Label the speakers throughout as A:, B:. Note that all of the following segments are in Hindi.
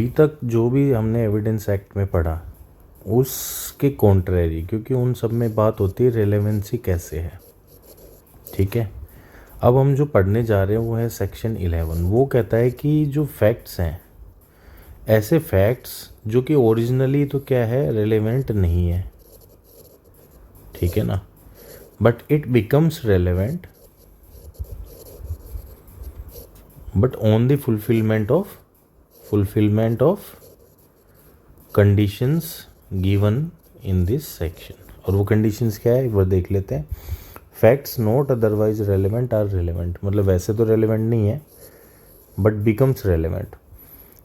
A: अभी तक जो भी हमने एविडेंस एक्ट में पढ़ा उसके कॉन्ट्रेरी, क्योंकि उन सब में बात होती है रेलेवेंसी कैसे है, ठीक है। अब हम जो पढ़ने जा रहे हैं वो है सेक्शन 11। वो कहता है कि जो फैक्ट्स हैं, ऐसे फैक्ट्स जो कि ओरिजिनली तो क्या है, रेलेवेंट नहीं है, ठीक है ना, but it becomes relevant but on the fulfilment of conditions given in this section. और वो कंडीशंस क्या है एक बार देख लेते हैं। Facts not otherwise relevant are relevant, मतलब वैसे तो रेलेवेंट नहीं है but becomes relevant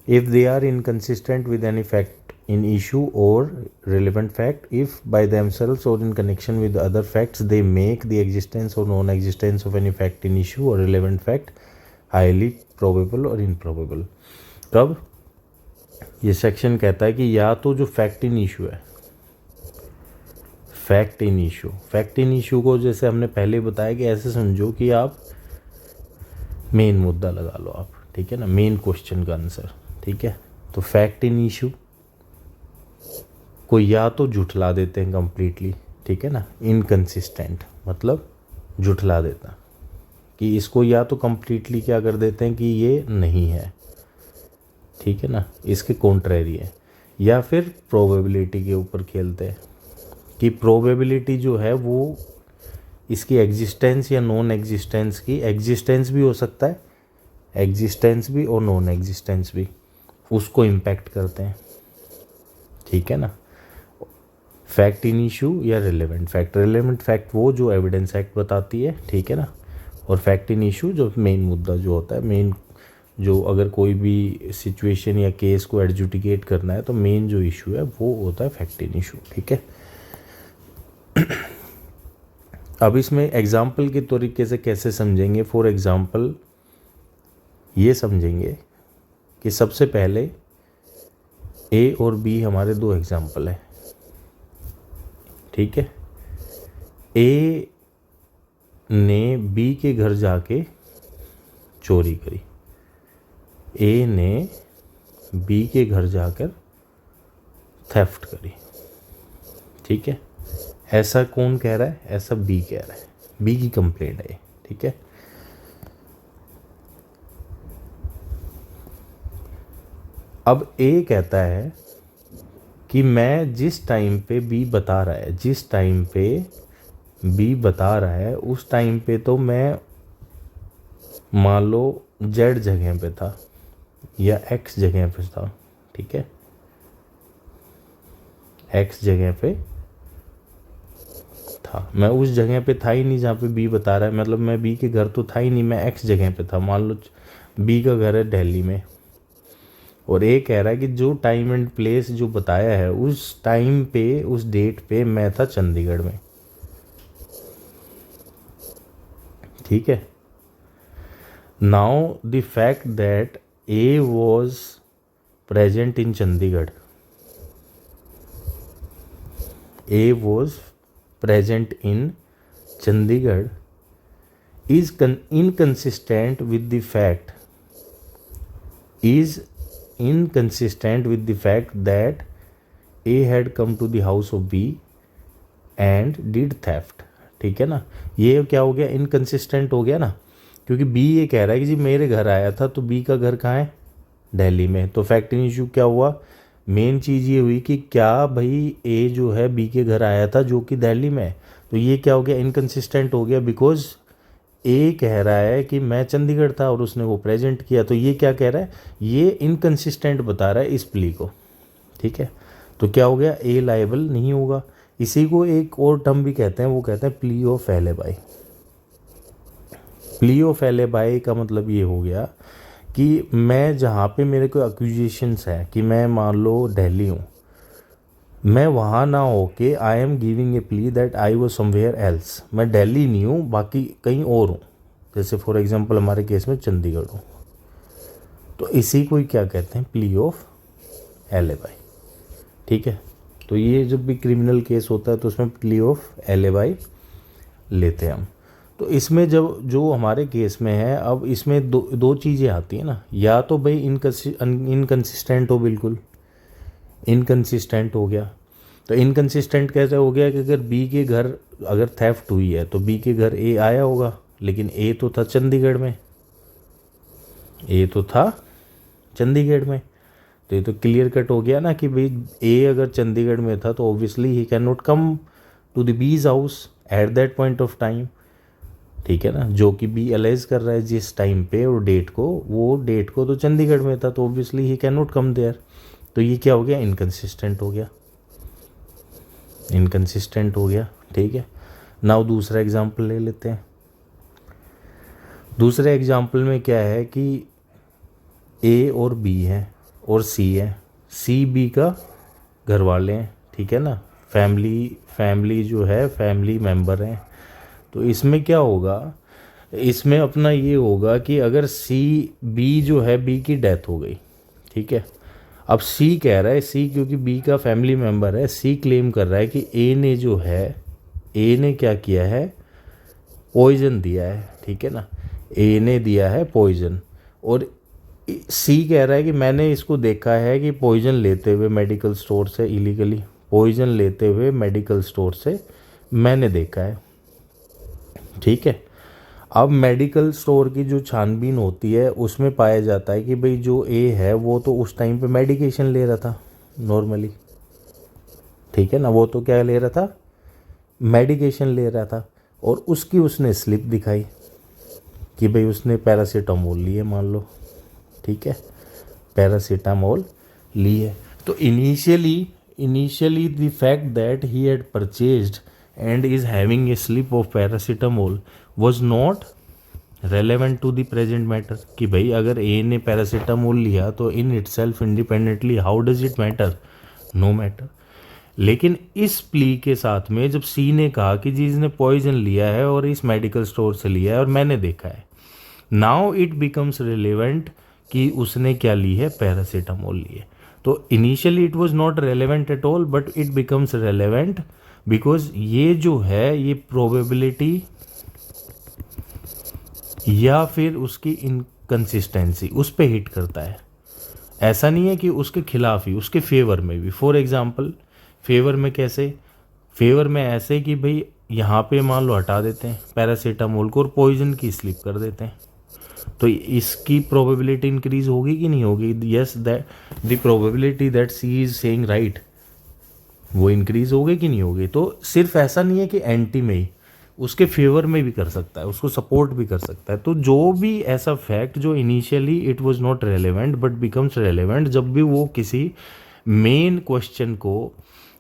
A: if they are inconsistent with any fact in issue or relevant fact, if by themselves or in connection with other facts they make the existence or non-existence of any fact in issue or relevant fact highly probable or improbable। कब ये सेक्शन कहता है कि या तो जो फैक्ट इन इशू है, फैक्ट इन इशू को जैसे हमने पहले बताया कि ऐसे समझो कि आप मेन मुद्दा लगा लो आप, ठीक है ना, मेन क्वेश्चन का आंसर, ठीक है। तो फैक्ट इन इशू को या तो झुठला देते हैं कंप्लीटली, ठीक है ना, इनकंसिस्टेंट मतलब झुठला देता कि इसको या तो कंप्लीटली क्या कर देते हैं कि ये नहीं है, ठीक है ना, इसके कॉन्ट्रेरी है, या फिर प्रोबेबिलिटी के ऊपर खेलते हैं कि प्रोबेबिलिटी जो है वो इसकी एग्जिस्टेंस या नॉन एग्जिस्टेंस की, एग्जिस्टेंस भी हो सकता है, एग्जिस्टेंस भी और नॉन एग्जिस्टेंस भी, उसको इम्पैक्ट करते हैं, ठीक है ना। फैक्ट इन इशू या रिलेवेंट फैक्ट वो जो एविडेंस एक्ट बताती है, ठीक है ना, और फैक्ट इन इशू जो मेन मुद्दा जो होता है, मेन जो अगर कोई भी सिचुएशन या केस को एडजुडिकेट करना है तो मेन जो इशू है वो होता है फैक्ट इन इशू, ठीक है। अब इसमें एग्जाम्पल के तरीके से कैसे समझेंगे, फॉर एग्जाम्पल ये समझेंगे कि सबसे पहले ए और बी हमारे दो एग्जाम्पल है, ठीक है। ए ने बी के घर जाके चोरी करी, ए ने बी के घर जाकर थेफ्ट करी, ठीक है। ऐसा कौन कह रहा है, ऐसा बी कह रहा है, बी की कंप्लेंट है, ठीक है। अब ए कहता है कि मैं जिस टाइम पे बी बता रहा है, जिस टाइम पे बी बता रहा है उस टाइम पे तो मैं मान लो जेड जगह पे था या एक्स जगह पे था, ठीक है, एक्स जगह पे था, मैं उस जगह पे था ही नहीं जहाँ पे बी बता रहा है, मतलब मैं बी के घर तो था ही नहीं, मैं एक्स जगह पे था। मान लो बी का घर है दिल्ली में और ए कह रहा है कि जो टाइम एंड प्लेस जो बताया है उस टाइम पे, उस डेट पे मैं था चंडीगढ़ में, ठीक है। Now the fact that A was present in Chandigarh, A was present in Chandigarh is inconsistent with the fact that A had come to the house of B and did theft, ठीक है ना। ये क्या हो गया, इनकंसिस्टेंट हो गया ना, क्योंकि B ये कह रहा है कि जी मेरे घर आया था, तो B का घर कहाँ है, दिल्ली में। तो फैक्ट इन इशू क्या हुआ, मेन चीज़ ये हुई कि क्या भाई A जो है B के घर आया था जो कि दिल्ली में, तो ये क्या हो गया, इनकंसिस्टेंट हो गया, बिकॉज ए कह रहा है कि मैं चंडीगढ़ था और उसने वो प्रेजेंट किया, तो ये क्या कह रहा है, ये इनकंसिस्टेंट बता रहा है इस प्ली को, ठीक है। तो क्या हो गया, ए लायबल नहीं होगा। इसी को एक और टर्म भी कहते हैं, वो कहते हैं plea of alibi. Plea of alibi का मतलब ये हो गया कि मैं जहाँ पे मेरे को एक्यूजेशंस है कि मैं मान लो दिल्ली हूँ, मैं वहाँ ना होके I am giving a plea that I was somewhere else, मैं दिल्ली नहीं हूँ, बाकी कहीं और हूँ, जैसे फॉर एग्जांपल हमारे केस में चंडीगढ़ हूँ, तो इसी को ही क्या कहते हैं, प्ली ऑफ एलिबाई, ठीक है। तो ये जब भी क्रिमिनल केस होता है तो उसमें प्ली ऑफ एलिबाई लेते हैं हम। तो इसमें जब जो हमारे केस में है, अब इसमें दो चीज़ें आती हैं ना, या तो भाई इनकंसिस्टेंट हो, बिल्कुल इनकंसिस्टेंट हो गया। तो इनकंसिस्टेंट कैसे हो गया कि अगर बी के घर अगर थेफ्ट हुई है तो बी के घर ए आया होगा, लेकिन ए तो था चंडीगढ़ में, ए तो था चंडीगढ़ में। तो ये तो क्लियर कट हो गया ना कि भाई ए अगर चंडीगढ़ में था तो obviously he can not come to the beach house at that point of time, ठीक है ना, जो कि बी अलाइज कर रहा है जिस टाइम पे और डेट को, वो डेट को तो चंडीगढ़ में था, तो obviously he can not come there. तो ये क्या हो गया, इनकंसिस्टेंट हो गया, इनकंसिस्टेंट हो गया, ठीक है। नाउ दूसरा एग्जांपल ले लेते हैं। दूसरे एग्जांपल में क्या है कि ए और बी है और सी है, सी बी का घर वाले हैं, ठीक है ना, फैमिली जो है फैमिली मेंबर हैं। तो इसमें क्या होगा, इसमें अपना ये होगा कि अगर सी बी जो है बी की डेथ हो गई, ठीक है, अब सी कह रहा है, सी क्योंकि बी का फैमिली मेंबर है, सी क्लेम कर रहा है कि ए ने जो है, ए ने क्या किया है, पॉइजन दिया है, ठीक है ना, ए ने दिया है पॉइजन। और सी कह रहा है कि मैंने इसको देखा है कि पॉइजन लेते हुए मेडिकल स्टोर से, इलीगली पॉइजन लेते हुए मेडिकल स्टोर से मैंने देखा है, ठीक है। अब मेडिकल स्टोर की जो छानबीन होती है उसमें पाया जाता है कि भाई जो ए है वो तो उस टाइम पे मेडिकेशन ले रहा था नॉर्मली, ठीक है ना, वो तो क्या ले रहा था, मेडिकेशन ले रहा था, और उसकी उसने स्लिप दिखाई कि भाई उसने पैरासीटामोल लिए, मान लो, ठीक है, पैरासीटामोल ली है। तो initially the fact that he had purchased and is having a slip of paracetamol was not relevant to the present matter, कि भाई अगर ए ने पैरासीटामोल लिया तो इन itself independently how does it matter, no matter। लेकिन इस प्ली के साथ में जब सी ने कहा कि जी इसने पॉइजन लिया है और इस मेडिकल स्टोर से लिया है और मैंने देखा है, नाउ इट बिकम्स रिलेवेंट कि उसने क्या ली है, पैरासीटामोल ली है। तो initially it was not relevant at all, but it becomes relevant because ये जो है ये प्रोबेबिलिटी या फिर उसकी इनकंसिस्टेंसी उस पर हिट करता है। ऐसा नहीं है कि उसके खिलाफ ही, उसके फेवर में भी। फॉर एग्जांपल फेवर में कैसे, फेवर में ऐसे कि भाई यहाँ पे मान लो हटा देते हैं पैरासीटामोल को और पॉइजन की स्लिप कर देते हैं, तो इसकी प्रोबेबिलिटी इंक्रीज होगी कि नहीं होगी, yes, that the probability that she is saying right वो इंक्रीज होगी कि नहीं होगी। तो सिर्फ ऐसा नहीं है कि एंटी में ही, उसके फेवर में भी कर सकता है, उसको सपोर्ट भी कर सकता है। तो जो भी ऐसा फैक्ट जो initially it was not relevant but becomes relevant, जब भी वो किसी मेन क्वेश्चन को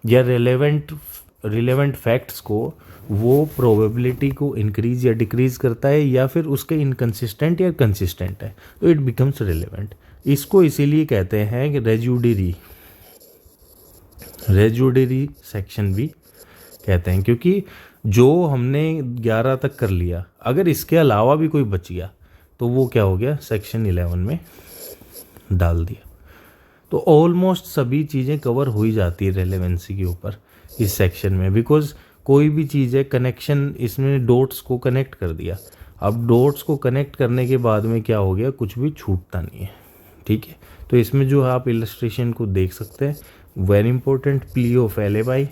A: या रिलेवेंट फैक्ट्स को वो प्रोबेबिलिटी को इंक्रीज या डिक्रीज करता है या फिर उसके इनकंसिस्टेंट या कंसिस्टेंट है, तो इट बिकम्स रिलेवेंट। इसको इसीलिए कहते हैं कि रेजुडरी सेक्शन भी कहते हैं, क्योंकि जो हमने 11 तक कर लिया, अगर इसके अलावा भी कोई बच गया तो वो क्या हो गया, सेक्शन 11 में डाल दिया। तो ऑलमोस्ट सभी चीज़ें कवर हो ही जाती है रेलेवेंसी के ऊपर इस सेक्शन में, बिकॉज कोई भी चीज़ है कनेक्शन, इसमें डॉट्स को कनेक्ट कर दिया। अब डॉट्स को कनेक्ट करने के बाद में क्या हो गया, कुछ भी छूटता नहीं है, ठीक है। तो इसमें जो है आप इलस्ट्रेशन को देख सकते हैं, very important, plea of alibi,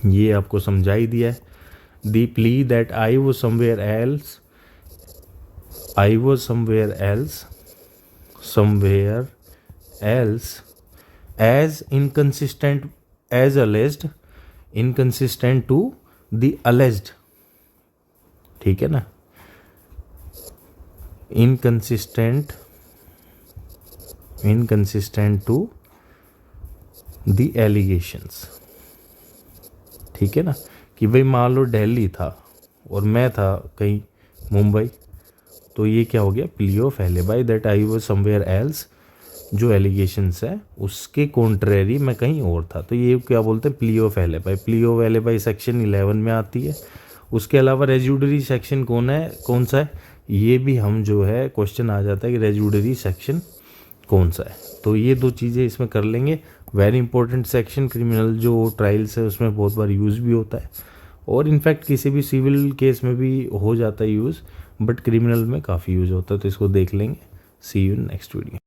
A: ये आपको समझा ही दिया है। The plea that I was somewhere else as inconsistent as alleged, inconsistent to the alleged, ठीक है ना, इनकंसिस्टेंट टू द एलिगेशंस, ठीक है ना, कि भाई मान लो दिल्ली था और मैं था कहीं मुंबई, तो ये क्या हो गया, plea of alibi that I was somewhere else, जो एलिगेशंस है उसके कॉन्ट्रेरी मैं कहीं और था, तो ये क्या बोलते हैं, plea of alibi. Plea of alibi section 11 में आती है। उसके अलावा रेजुडरी सेक्शन कौन सा है, ये भी हम जो है क्वेश्चन आ जाता है कि रेजुडरी सेक्शन कौन सा है। तो ये दो चीज़ें इसमें कर लेंगे। वेरी इंपॉर्टेंट सेक्शन, क्रिमिनल जो ट्रायल्स है उसमें बहुत बार यूज़ भी होता है और इनफैक्ट किसी भी सिविल केस में भी हो जाता है यूज़, बट क्रिमिनल में काफ़ी यूज़ होता है, तो इसको देख लेंगे। सी यू नेक्स्ट वीडियो।